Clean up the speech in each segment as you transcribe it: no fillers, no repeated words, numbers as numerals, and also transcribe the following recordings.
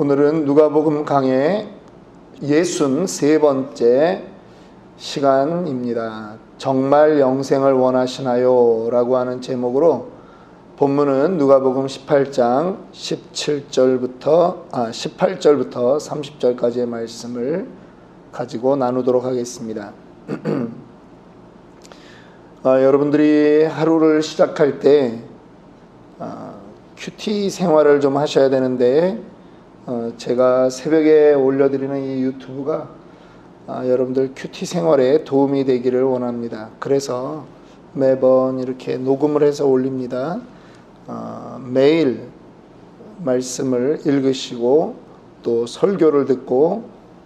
오늘은 누가복음 강의 63번째 시간입니다. 정말 영생을 원하시나요? 라고 하는 제목으로 본문은 누가복음 18장 18절부터 30절까지의 말씀을 가지고 나누도록 하겠습니다. 여러분들이 하루를 시작할 때 큐티 생활을 좀 하셔야 되는데 제가 새벽에 올려드리는 이 유튜브가 여러분들 큐티 생활에 도움이 되기를 원합니다. 그래서 매번 이렇게 녹음을 해서 올립니다. 매일 말씀을 읽으시고 또 설교를 듣고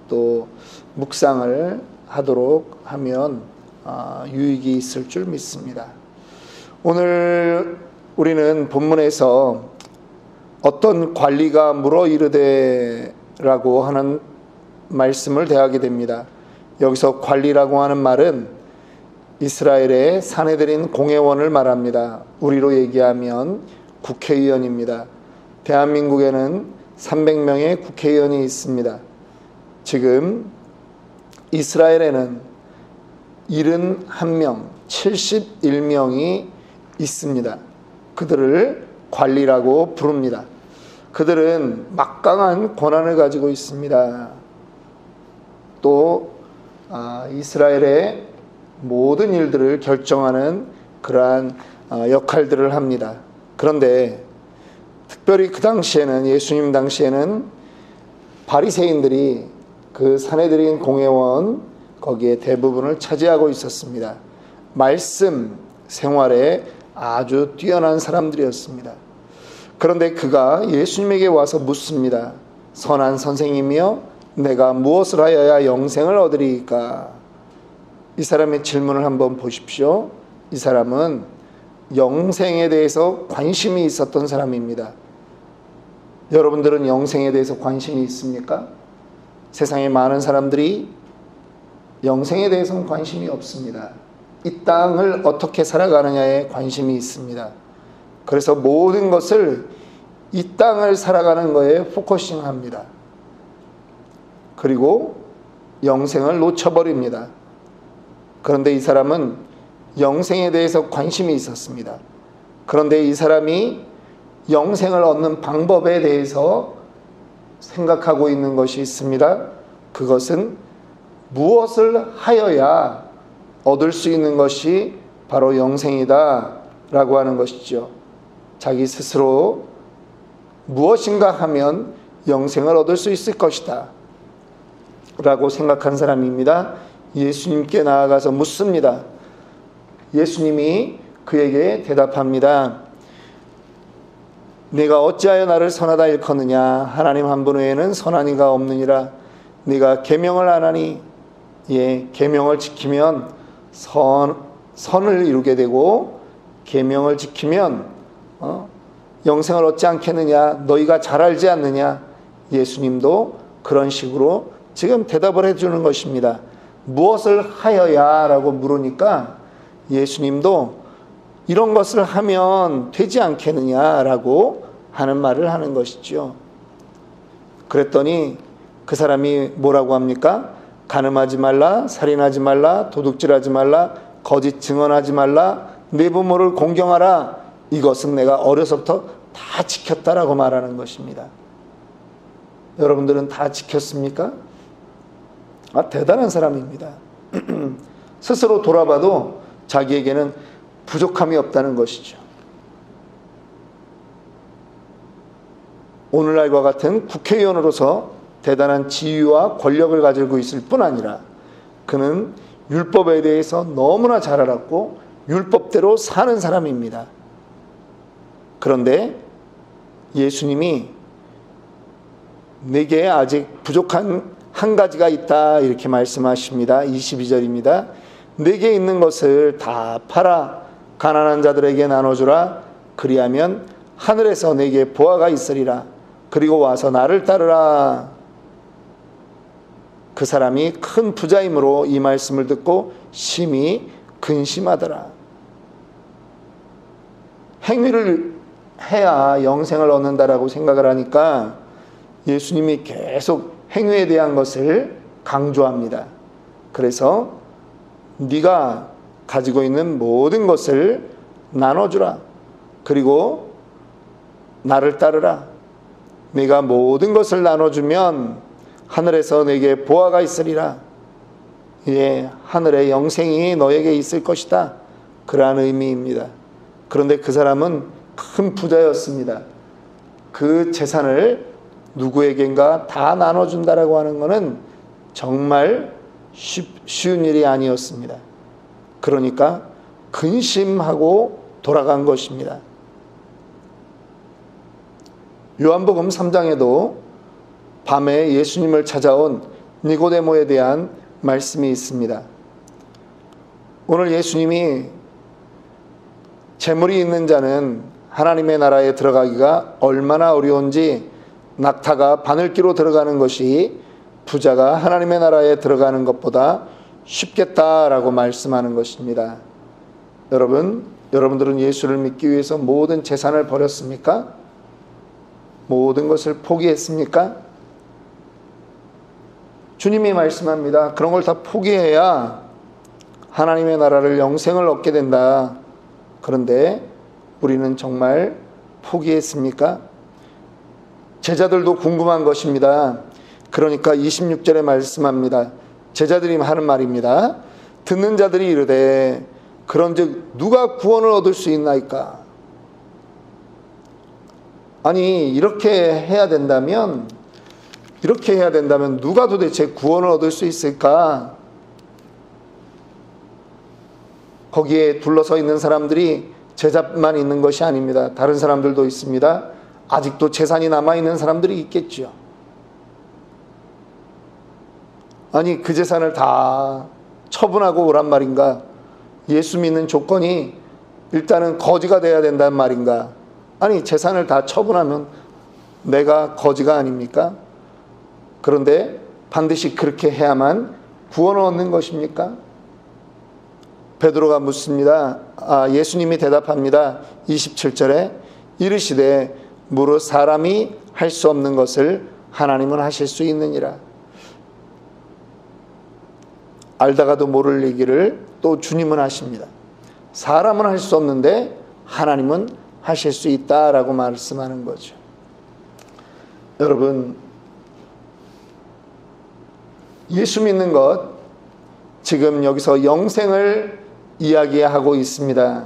또 묵상을 하도록 하면 유익이 있을 줄 믿습니다. 오늘 우리는 본문에서 어떤 관리가 물어 이르되라고 하는 말씀을 대하게 됩니다. 여기서 관리라고 하는 말은 이스라엘의 사내들인 공회원을 말합니다. 우리로 얘기하면 국회의원입니다. 대한민국에는 300명의 국회의원이 있습니다. 지금 이스라엘에는 71명, 71명이 있습니다. 그들을 관리라고 부릅니다. 그들은 막강한 권한을 가지고 있습니다. 또 이스라엘의 모든 일들을 결정하는 그러한 역할들을 합니다. 그런데 특별히 그 당시에는, 예수님 당시에는 바리새인들이 그 사내들인 공회원 거기에 대부분을 차지하고 있었습니다. 말씀 생활에 아주 뛰어난 사람들이었습니다. 그런데 그가 예수님에게 와서 묻습니다. 선한 선생님이여, 내가 무엇을 하여야 영생을 얻으리이까? 이 사람의 질문을 한번 보십시오. 이 사람은 영생에 대해서 관심이 있었던 사람입니다. 여러분들은 영생에 대해서 관심이 있습니까? 세상에 많은 사람들이 영생에 대해서는 관심이 없습니다. 이 땅을 어떻게 살아가느냐에 관심이 있습니다. 그래서 모든 것을 이 땅을 살아가는 거에 포커싱합니다. 그리고 영생을 놓쳐버립니다. 그런데 이 사람은 영생에 대해서 관심이 있었습니다. 그런데 이 사람이 영생을 얻는 방법에 대해서 생각하고 있는 것이 있습니다. 그것은 무엇을 하여야 얻을 수 있는 것이 바로 영생이다 라고 하는 것이죠. 자기 스스로 무엇인가 하면 영생을 얻을 수 있을 것이다 라고 생각한 사람입니다. 예수님께 나아가서 묻습니다. 예수님이 그에게 대답합니다. 네가 어찌하여 나를 선하다 일컫느냐? 하나님 한 분 외에는 선한 이가 없느니라. 네가 계명을 안 하니, 계명을 지키면 선을 이루게 되고 계명을 지키면 영생을 얻지 않겠느냐? 너희가 잘 알지 않느냐? 예수님도 그런 식으로 지금 대답을 해주는 것입니다. 무엇을 하여야? 라고 물으니까 예수님도 이런 것을 하면 되지 않겠느냐? 라고 하는 말을 하는 것이죠. 그랬더니 그 사람이 뭐라고 합니까? 간음하지 말라, 살인하지 말라, 도둑질하지 말라, 거짓 증언하지 말라, 내 부모를 공경하라. 이것은 내가 어려서부터 다 지켰다라고 말하는 것입니다. 여러분들은 다 지켰습니까? 대단한 사람입니다. 스스로 돌아봐도 자기에게는 부족함이 없다는 것이죠. 오늘날과 같은 국회의원으로서 대단한 지위와 권력을 가지고 있을 뿐 아니라 그는 율법에 대해서 너무나 잘 알았고 율법대로 사는 사람입니다. 그런데 예수님이 내게 아직 부족한 한 가지가 있다 이렇게 말씀하십니다. 22절입니다. 내게 있는 것을 다 팔아 가난한 자들에게 나눠주라. 그리하면 하늘에서 내게 보화가 있으리라. 그리고 와서 나를 따르라. 그 사람이 큰 부자이므로 이 말씀을 듣고 심히 근심하더라. 행위를 해야 영생을 얻는다라고 생각을 하니까 예수님이 계속 행위에 대한 것을 강조합니다. 그래서 네가 가지고 있는 모든 것을 나눠주라. 그리고 나를 따르라. 네가 모든 것을 나눠주면 하늘에서 내게 보화가 있으리라. 예, 하늘의 영생이 너에게 있을 것이다. 그러한 의미입니다. 그런데 그 사람은 큰 부자였습니다. 그 재산을 누구에겐가 다 나눠준다라고 하는 것은 정말 쉬운 일이 아니었습니다. 그러니까 근심하고 돌아간 것입니다. 요한복음 3장에도 밤에 예수님을 찾아온 니고데모에 대한 말씀이 있습니다. 오늘 예수님이 재물이 있는 자는 하나님의 나라에 들어가기가 얼마나 어려운지 낙타가 바늘기로 들어가는 것이 부자가 하나님의 나라에 들어가는 것보다 쉽겠다라고 말씀하는 것입니다. 여러분들은 예수를 믿기 위해서 모든 재산을 버렸습니까? 모든 것을 포기했습니까? 주님이 말씀합니다. 그런 걸 다 포기해야 하나님의 나라를 영생을 얻게 된다. 그런데 우리는 정말 포기했습니까? 제자들도 궁금한 것입니다. 그러니까 26절에 말씀합니다. 제자들이 하는 말입니다. 듣는 자들이 이르되 그런즉 누가 구원을 얻을 수 있나이까? 아니 이렇게 해야 된다면 누가 도대체 구원을 얻을 수 있을까? 거기에 둘러서 있는 사람들이 제자만 있는 것이 아닙니다. 다른 사람들도 있습니다. 아직도 재산이 남아있는 사람들이 있겠죠. 아니 그 재산을 다 처분하고 오란 말인가? 예수 믿는 조건이 일단은 거지가 돼야 된다는 말인가? 아니 재산을 다 처분하면 내가 거지가 아닙니까? 그런데 반드시 그렇게 해야만 구원을 얻는 것입니까? 베드로가 묻습니다. 예수님이 대답합니다. 27절에 이르시되 무릇 사람이 할 수 없는 것을 하나님은 하실 수 있느니라. 알다가도 모를 얘기를 또 주님은 하십니다. 사람은 할 수 없는데 하나님은 하실 수 있다라고 말씀하는 거죠. 여러분, 예수 믿는 것, 지금 여기서 영생을 이야기하고 있습니다.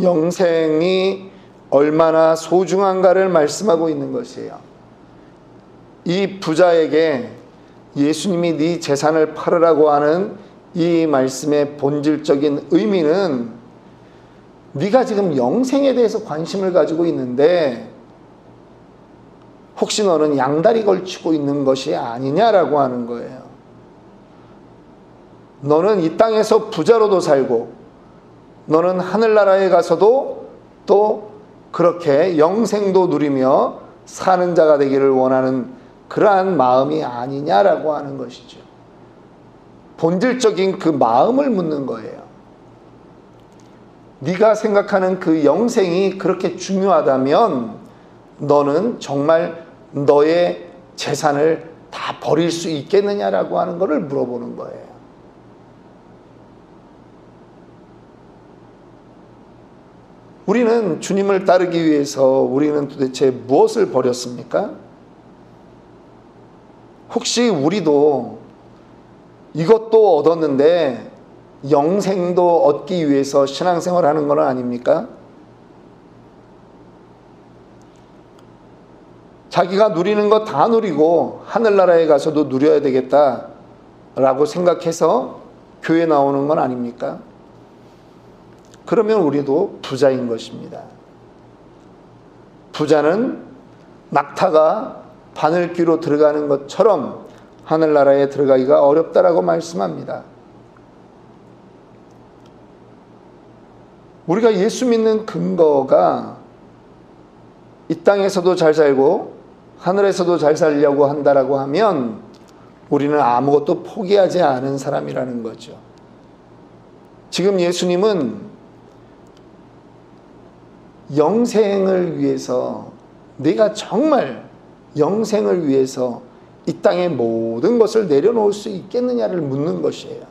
영생이 얼마나 소중한가를 말씀하고 있는 것이에요. 이 부자에게 예수님이 네 재산을 팔으라고 하는 이 말씀의 본질적인 의미는 네가 지금 영생에 대해서 관심을 가지고 있는데 혹시 너는 양다리 걸치고 있는 것이 아니냐라고 하는 거예요. 너는 이 땅에서 부자로도 살고 너는 하늘나라에 가서도 또 그렇게 영생도 누리며 사는 자가 되기를 원하는 그러한 마음이 아니냐라고 하는 것이죠. 본질적인 그 마음을 묻는 거예요. 네가 생각하는 그 영생이 그렇게 중요하다면 너는 정말 너의 재산을 다 버릴 수 있겠느냐라고 하는 것을 물어보는 거예요. 우리는 주님을 따르기 위해서 우리는 도대체 무엇을 버렸습니까? 혹시 우리도 이것도 얻었는데 영생도 얻기 위해서 신앙생활 하는 건 아닙니까? 자기가 누리는 거 다 누리고 하늘나라에 가서도 누려야 되겠다라고 생각해서 교회 나오는 건 아닙니까? 그러면 우리도 부자인 것입니다. 부자는 낙타가 바늘귀로 들어가는 것처럼 하늘나라에 들어가기가 어렵다라고 말씀합니다. 우리가 예수 믿는 근거가 이 땅에서도 잘 살고 하늘에서도 잘 살려고 한다라고 하면 우리는 아무것도 포기하지 않은 사람이라는 거죠. 지금 예수님은 영생을 위해서 네가 정말 영생을 위해서 이 땅의 모든 것을 내려놓을 수 있겠느냐를 묻는 것이에요.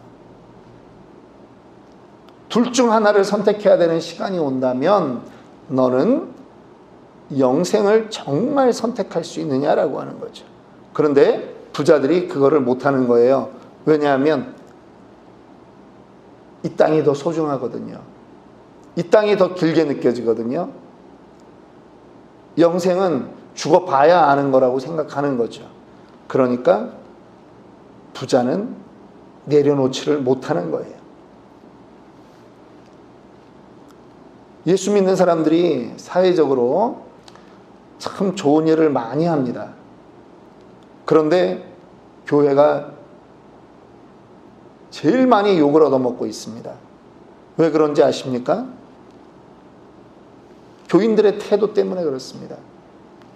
둘 중 하나를 선택해야 되는 시간이 온다면 너는 영생을 정말 선택할 수 있느냐라고 하는 거죠. 그런데 부자들이 그거를 못하는 거예요. 왜냐하면 이 땅이 더 소중하거든요. 이 땅이 더 길게 느껴지거든요. 영생은 죽어봐야 아는 거라고 생각하는 거죠. 그러니까 부자는 내려놓지를 못하는 거예요. 예수 믿는 사람들이 사회적으로 참 좋은 일을 많이 합니다. 그런데 교회가 제일 많이 욕을 얻어먹고 있습니다. 왜 그런지 아십니까? 교인들의 태도 때문에 그렇습니다.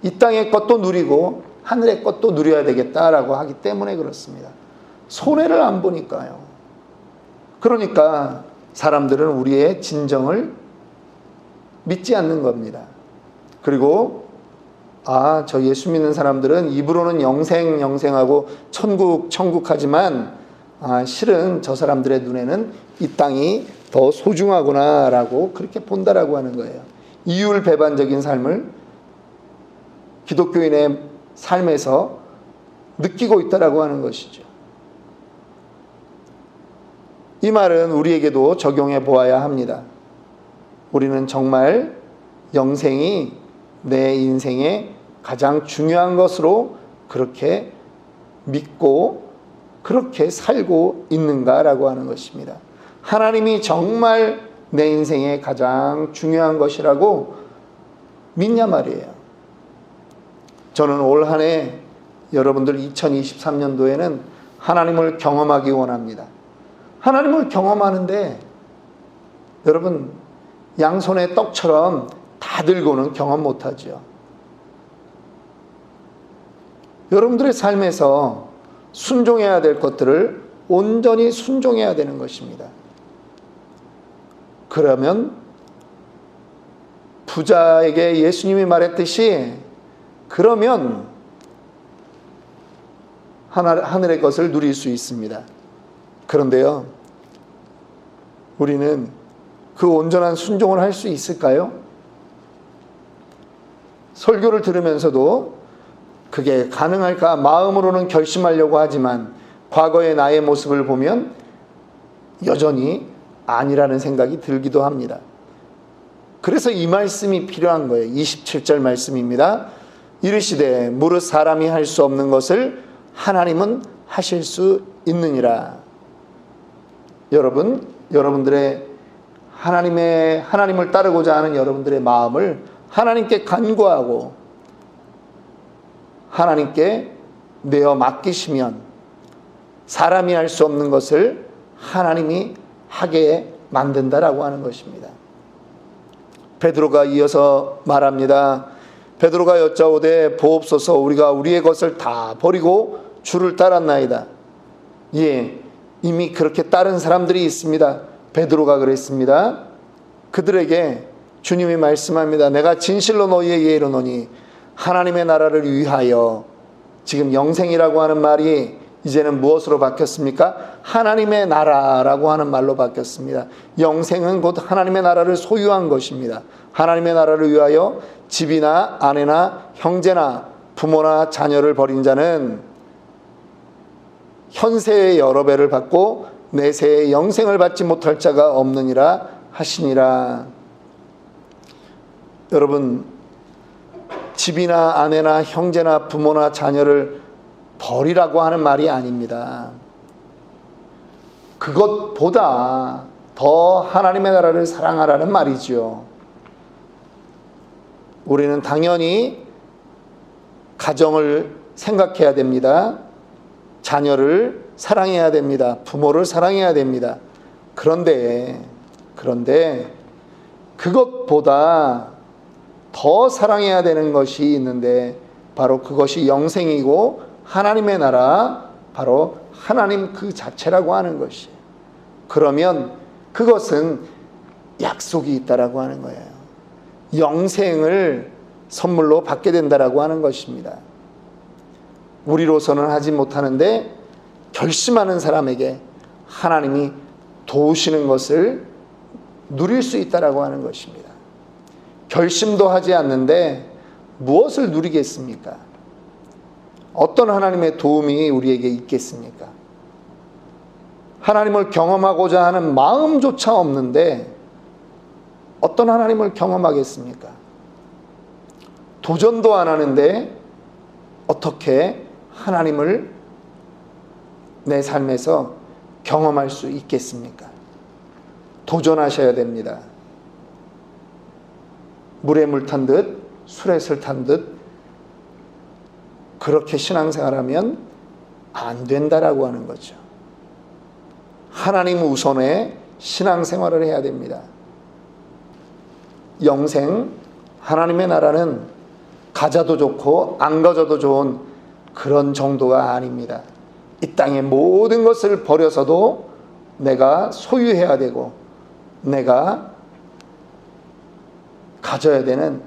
이 땅의 것도 누리고 하늘의 것도 누려야 되겠다라고 하기 때문에 그렇습니다. 손해를 안 보니까요. 그러니까 사람들은 우리의 진정을 믿지 않는 겁니다. 그리고 저 예수 믿는 사람들은 입으로는 영생하고 천국 하지만 실은 저 사람들의 눈에는 이 땅이 더 소중하구나라고 그렇게 본다라고 하는 거예요. 이율배반적인 삶을 기독교인의 삶에서 느끼고 있다라고 하는 것이죠. 이 말은 우리에게도 적용해 보아야 합니다. 우리는 정말 영생이 내 인생의 가장 중요한 것으로 그렇게 믿고 그렇게 살고 있는가라고 하는 것입니다. 하나님이 정말 내 인생의 가장 중요한 것이라고 믿냐 말이에요. 저는 올 한 해 여러분들 2023년도에는 하나님을 경험하기 원합니다. 하나님을 경험하는데 여러분 양손의 떡처럼 다 들고는 경험 못하죠. 여러분들의 삶에서 순종해야 될 것들을 온전히 순종해야 되는 것입니다. 그러면 부자에게 예수님이 말했듯이 그러면 하늘의 것을 누릴 수 있습니다. 그런데요, 우리는 그 온전한 순종을 할 수 있을까요? 설교를 들으면서도 그게 가능할까 마음으로는 결심하려고 하지만 과거의 나의 모습을 보면 여전히 아니라는 생각이 들기도 합니다. 그래서 이 말씀이 필요한 거예요. 27절 말씀입니다. 이르시되 무릇 사람이 할 수 없는 것을 하나님은 하실 수 있느니라. 여러분들의 하나님을 따르고자 하는 여러분들의 마음을 하나님께 간구하고 하나님께 내어 맡기시면 사람이 할 수 없는 것을 하나님이 하게 만든다라고 하는 것입니다. 베드로가 이어서 말합니다. 베드로가 여짜오되 보옵소서 우리가 우리의 것을 다 버리고 주를 따랐나이다. 예, 이미 그렇게 따른 사람들이 있습니다. 베드로가 그랬습니다. 그들에게 주님이 말씀합니다. 내가 진실로 너희에게 이르노니 하나님의 나라를 위하여, 지금 영생이라고 하는 말이 이제는 무엇으로 바뀌었습니까? 하나님의 나라라고 하는 말로 바뀌었습니다. 영생은 곧 하나님의 나라를 소유한 것입니다. 하나님의 나라를 위하여 집이나 아내나 형제나 부모나 자녀를 버린 자는 현세의 여러 배를 받고 내세의 영생을 받지 못할 자가 없느니라 하시니라. 여러분, 집이나 아내나 형제나 부모나 자녀를 버리라고 하는 말이 아닙니다. 그것보다 더 하나님의 나라를 사랑하라는 말이죠. 우리는 당연히 가정을 생각해야 됩니다. 자녀를 사랑해야 됩니다. 부모를 사랑해야 됩니다. 그런데 그것보다 더 사랑해야 되는 것이 있는데 바로 그것이 영생이고 하나님의 나라, 바로 하나님 그 자체라고 하는 것이에요. 그러면 그것은 약속이 있다라고 하는 거예요. 영생을 선물로 받게 된다라고 하는 것입니다. 우리로서는 하지 못하는데 결심하는 사람에게 하나님이 도우시는 것을 누릴 수 있다라고 하는 것입니다. 결심도 하지 않는데 무엇을 누리겠습니까? 어떤 하나님의 도움이 우리에게 있겠습니까? 하나님을 경험하고자 하는 마음조차 없는데 어떤 하나님을 경험하겠습니까? 도전도 안 하는데 어떻게 하나님을 내 삶에서 경험할 수 있겠습니까? 도전하셔야 됩니다. 물에 물 탄 듯 술에 술 탄 듯 그렇게 신앙생활하면 안 된다라고 하는 거죠. 하나님 우선의 신앙생활을 해야 됩니다. 영생, 하나님의 나라는 가져도 좋고 안 가져도 좋은 그런 정도가 아닙니다. 이 땅의 모든 것을 버려서도 내가 소유해야 되고 내가 가져야 되는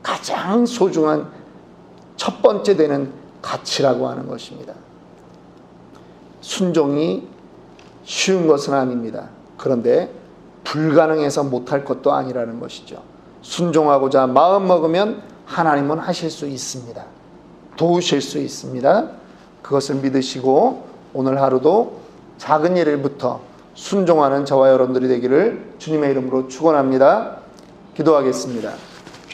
가장 소중한 첫 번째 되는 가치라고 하는 것입니다. 순종이 쉬운 것은 아닙니다. 그런데 불가능해서 못할 것도 아니라는 것이죠. 순종하고자 마음 먹으면 하나님은 하실 수 있습니다. 도우실 수 있습니다. 그것을 믿으시고 오늘 하루도 작은 일부터 순종하는 저와 여러분들이 되기를 주님의 이름으로 축원합니다. 기도하겠습니다.